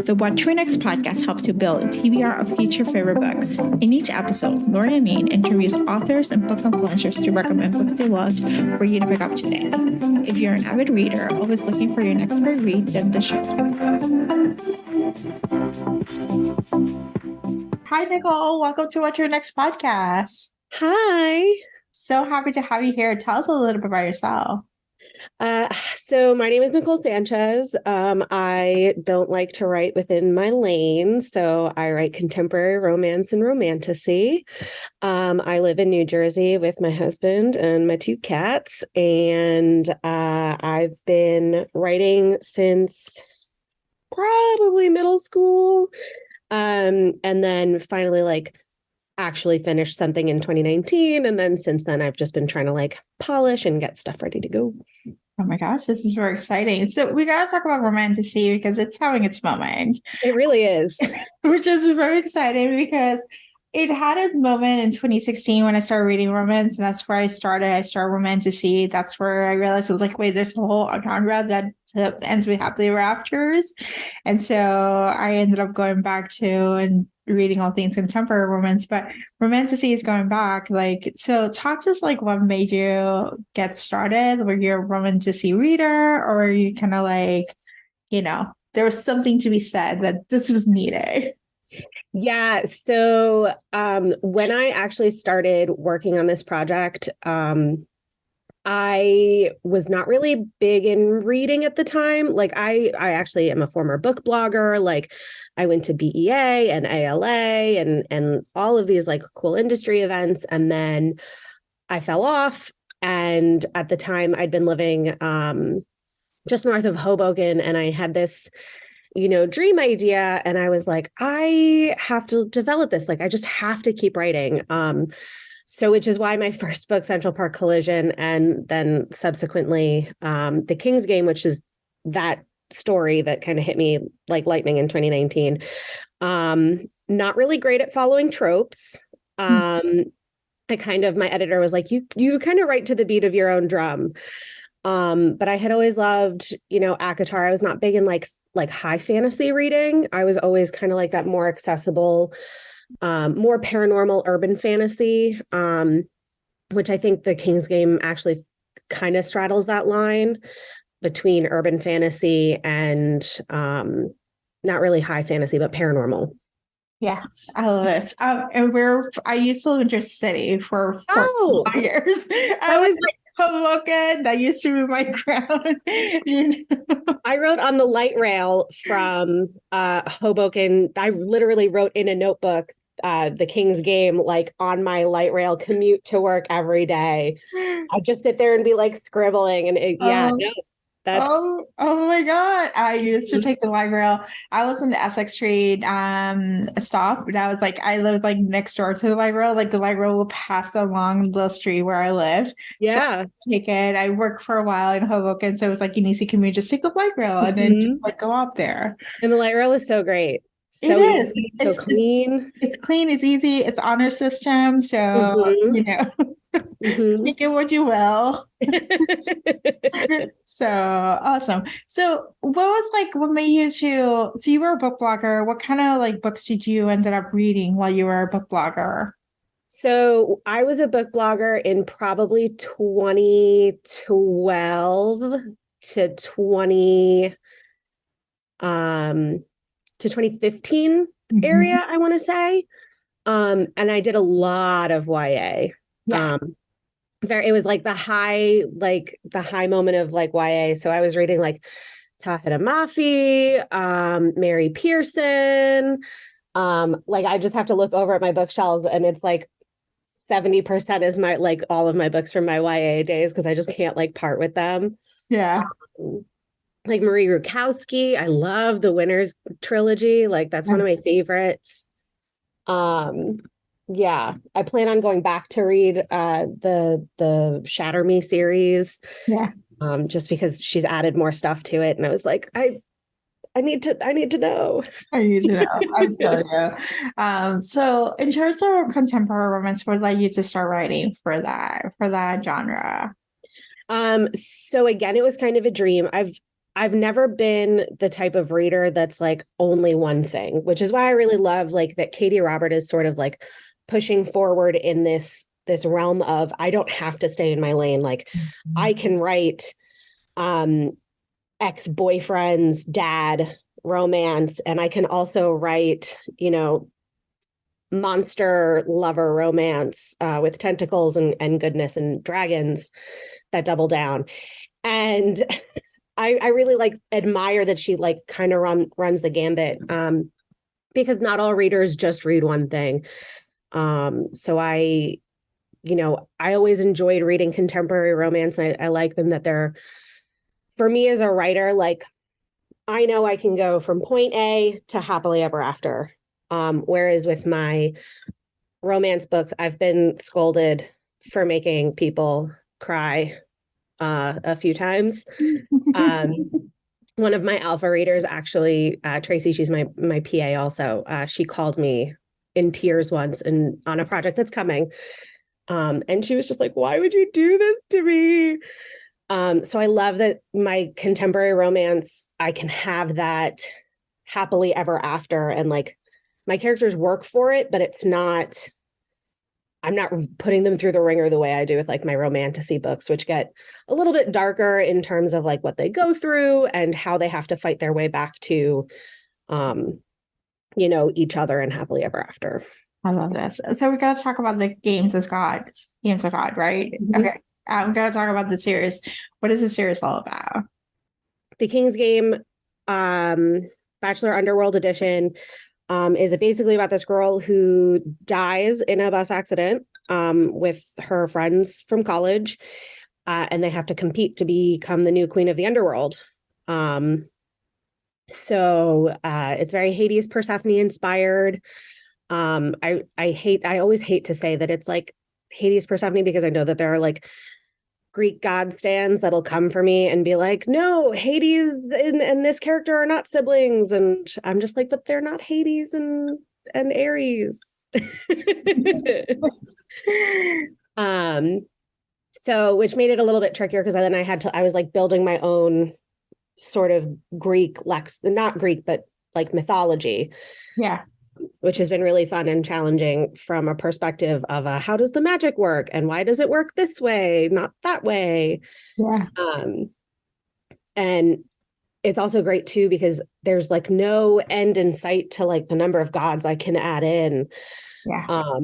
The What to Next podcast helps you build a TBR of future favorite books. In each episode, Lori and Maine interviews authors and book influencers to recommend books they loved for you to pick up today. If you're an avid reader, always looking for your next great read, then the show. Hi, Nicole. Welcome to What Your Next podcast. Hi. So happy to have you here. Tell us a little bit about yourself. So my name is Nicole Sanchez. I don't like to write within my lane, so I write contemporary romance and romantasy. I live in New Jersey with my husband and my two cats, and I've been writing since probably middle school, and then finally actually finished something in 2019. And then since then, I've just been trying to polish and get stuff ready to go. Oh my gosh, this is very exciting. So we got to talk about romantasy because it's having its moment. It really is. Which is very exciting because it had a moment in 2016 when I started reading romance, and that's where I started. I started romantasy. That's where I realized it was like, wait, there's a whole genre that ends with happily ever afters. And so I ended up going back to and reading all things contemporary romance, but romantasy is going back. So talk to us what made you get started? Were you a romantasy reader, or were you kind of there was something to be said that this was needed? Yeah. So when I actually started working on this project, I was not really big in reading at the time. I actually am a former book blogger. I went to BEA and ALA and all of these cool industry events. And then I fell off. And at the time I'd been living just north of Hoboken, and I had this dream idea. And I was like, I have to develop this. I just have to keep writing. So which is why my first book, Central Park Collision, and then subsequently The King's Game, which is that story that kind of hit me like lightning in 2019. Not really great at following tropes. My editor was like, you kind of write to the beat of your own drum. But I had always loved, ACOTAR. I was not big in like high fantasy reading. I was always kind of that more accessible, more paranormal urban fantasy, which I think The King's Game actually kind of straddles that line between urban fantasy and not really high fantasy, but paranormal. Yeah, I love it. I used to live in Jersey City for 4 years. I was Hoboken, that used to be my crown. I wrote on the light rail from Hoboken. I literally wrote in a notebook The King's Game on my light rail commute to work every day. I just sit there and be scribbling, and Oh my God. I used to take the light rail. I was in the Essex Street stop, and I was I lived next door to the light rail. The light rail will pass along the street where I lived. Yeah. So take it. I worked for a while in Hoboken, so it was an easy commute. Just take the light rail and then go up there. And the light rail is so great. So it is. Easy, so clean. It's clean. It's easy. It's honor system. So, take it what you will. So awesome. So what made you so you were a book blogger. What kind of books did you ended up reading while you were a book blogger? So I was a book blogger in probably 2012 to 2015 area, I want to say. And I did a lot of YA. Yeah. It was the high moment of YA. So I was reading Tahira Mafi, Mary Pearson. I just have to look over at my bookshelves, and it's 70% is my all of my books from my YA days, because I just can't part with them. Yeah. Marie Rukowski. I love the Winners trilogy. That's one of my favorites. Yeah, I plan on going back to read the Shatter Me series. Yeah. Just because she's added more stuff to it, and I was like, I need to know. I need to know. I feel you. So in terms of contemporary romance, what led you to start writing for that genre? So again, it was kind of a dream. I've never been the type of reader that's like only one thing, which is why I really love like that Katie Robert is sort of like pushing forward in this realm of I don't have to stay in my lane. Like I can write ex-boyfriend's dad romance, and I can also write, monster lover romance with tentacles and goodness and dragons that double down. And I really like admire that she like kind of runs the gambit, because not all readers just read one thing. So I always enjoyed reading contemporary romance. I like them that they're, for me as a writer, like I know I can go from point A to happily ever after. Whereas with my romance books, I've been scolded for making people cry a few times. One of my alpha readers, actually, Tracy, she's my PA also. She called me in tears once and on a project that's coming. And she was just like, why would you do this to me? So I love that my contemporary romance, I can have that happily ever after, and like my characters work for it, but I'm not putting them through the ringer the way I do with like my romantasy books, which get a little bit darker in terms of like what they go through and how they have to fight their way back to, each other and happily ever after. I love this. So we got to talk about the Games of God, right? Mm-hmm. Okay. We got to talk about the series. What is the series all about? The King's Game, Bachelor Underworld Edition, is basically about this girl who dies in a bus accident with her friends from college, and they have to compete to become the new queen of the underworld. So it's very Hades Persephone inspired. I always hate to say that it's like Hades Persephone, because I know that there are like Greek god stands that'll come for me and be like, no, Hades and this character are not siblings. And I'm just like, but they're not Hades and Ares. So which made it a little bit trickier, because then I was like building my own sort of Greek not Greek, but like mythology. Yeah. Which has been really fun and challenging from a perspective of how does the magic work and why does it work this way, not that way? Yeah. And it's also great too, because there's like no end in sight to like the number of gods I can add in. Yeah.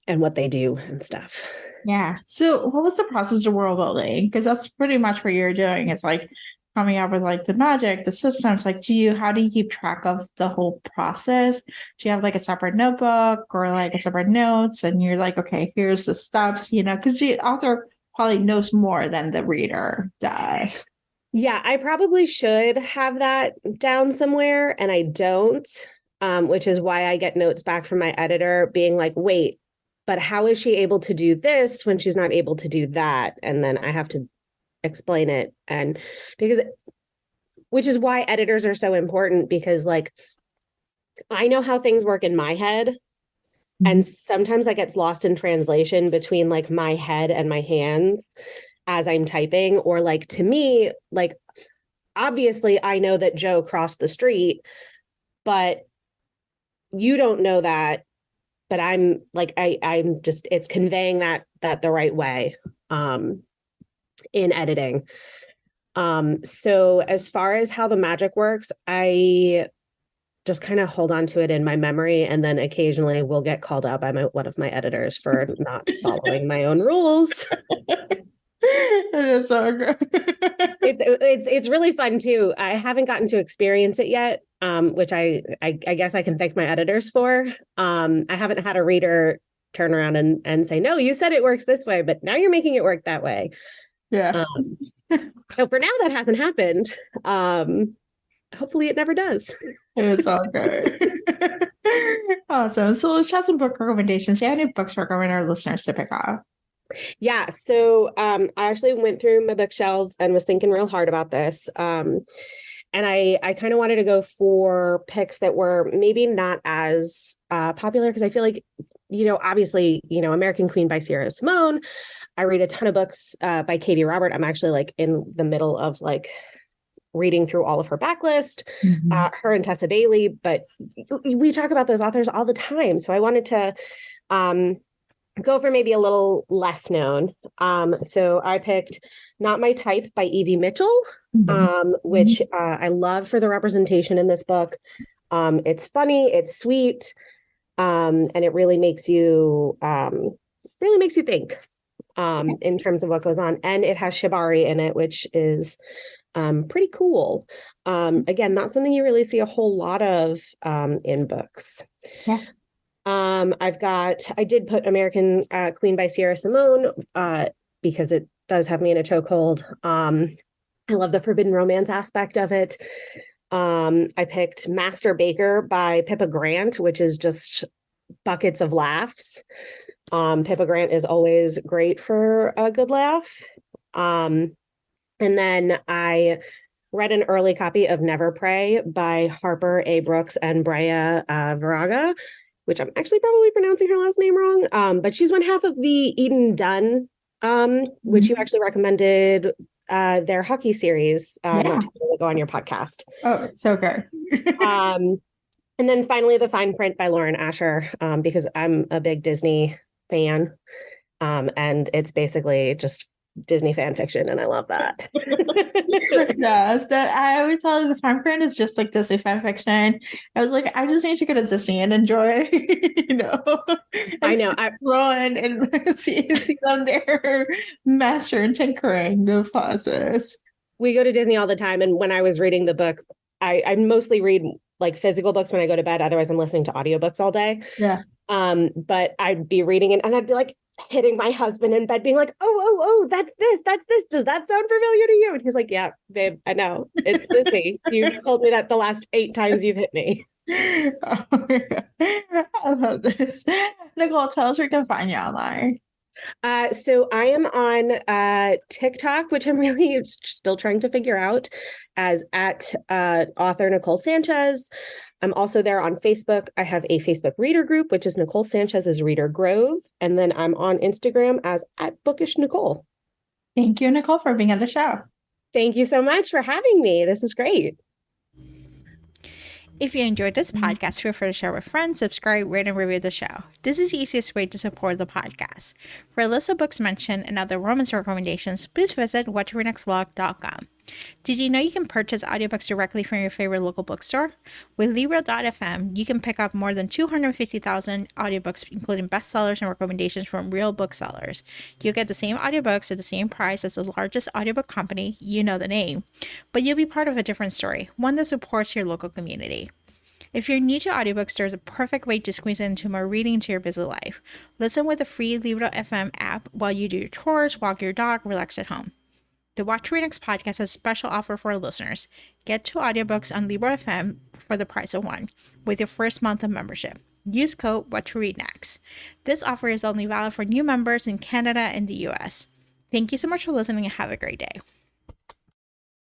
And what they do and stuff. Yeah. So what was the process of world building? Because that's pretty much what you're doing. It's like coming up with like the magic, the systems. Like, how do you keep track of the whole process? Do you have like a separate notebook or like a separate notes? And you're like, okay, here's the steps, because the author probably knows more than the reader does. Yeah, I probably should have that down somewhere, and I don't, which is why I get notes back from my editor being like, wait, but how is she able to do this when she's not able to do that? And then I have to explain it. And which is why editors are so important, because like I know how things work in my head, mm-hmm. and sometimes that gets lost in translation between like my head and my hands as I'm typing, or like to me, like obviously I know that Joe crossed the street, but you don't know that, but I'm like I'm just, it's conveying that the right way in editing. So as far as how the magic works, I just kind of hold on to it in my memory, and then occasionally will get called out by one of my editors for not following my own rules. It is so good. It's really fun too. I haven't gotten to experience it yet, which I guess I can thank my editors for. I haven't had a reader turn around and say, no, you said it works this way, but now you're making it work that way. Yeah. So for now, that hasn't happened. Hopefully it never does. It is all good. Awesome. So let's chat some book recommendations. Do you have any books for our listeners to pick up? Yeah. So I actually went through my bookshelves and was thinking real hard about this. And I kind of wanted to go for picks that were maybe not as popular, because I feel like, obviously, American Queen by Sierra Simone. I read a ton of books by Katie Robert. I'm actually like in the middle of like reading through all of her backlist, Mhm. her and Tessa Bailey, but we talk about those authors all the time. So I wanted to go for maybe a little less known. So I picked Not My Type by Evie Mitchell, Mhm. which I love for the representation in this book. It's funny, it's sweet, and it really makes you think in terms of what goes on. And it has shibari in it, which is pretty cool. Again, not something you really see a whole lot of in books. Yeah. I did put American Queen by Sierra Simone because it does have me in a chokehold. I love the forbidden romance aspect of it. I picked Master Baker by Pippa Grant, which is just buckets of laughs. Pippa Grant is always great for a good laugh. And then I read an early copy of Never Pray by Harper A. Brooks and Brea Varaga, which I'm actually probably pronouncing her last name wrong. But she's one half of the Eden Dunn, which you actually recommended their hockey series not Yeah. too long ago on your podcast. Oh, so good. And then finally, The Fine Print by Lauren Asher, because I'm a big Disney fan. And it's basically just Disney fan fiction, and I love that. Yes, that I always tell you the fine print is just like Disney fan fiction. I was like, I just need to go to Disney and enjoy, I and know. run and see them there, master and tinkering the process. We go to Disney all the time, and when I was reading the book, I mostly read like physical books when I go to bed. Otherwise, I'm listening to audiobooks all day. Yeah. But I'd be reading it, and I'd be like hitting my husband in bed, being like, oh, that's this. Does that sound familiar to you? And he's like, yeah, babe, I know. It's Disney. You told me that the last 8 times you've hit me. Oh, I love this. Nicole, tell us where we can find you online. So I am on TikTok, which I'm really still trying to figure out, as at author Nicole Sanchez. I'm also there on Facebook. I have a Facebook reader group, which is Nicole Sanchez's Reader Grove. And then I'm on Instagram as at Bookish Nicole. Thank you, Nicole, for being on the show. Thank you so much for having me. This is great. If you enjoyed this podcast, feel free to share with friends, subscribe, rate, and review the show. This is the easiest way to support the podcast. For a list of books mentioned and other romance recommendations, please visit whattoreadnextblog.com. Did you know you can purchase audiobooks directly from your favorite local bookstore? With Libro.fm, you can pick up more than 250,000 audiobooks, including bestsellers and recommendations from real booksellers. You'll get the same audiobooks at the same price as the largest audiobook company, you know the name, but you'll be part of a different story, one that supports your local community. If you're new to audiobooks, there's a perfect way to squeeze into more reading into your busy life. Listen with the free Libro.fm app while you do your chores, walk your dog, relax at home. The What to Read Next podcast has a special offer for our listeners. Get 2 audiobooks on Libro FM for the price of 1 with your first month of membership. Use code What to Read Next. This offer is only valid for new members in Canada and the US. Thank you so much for listening and have a great day.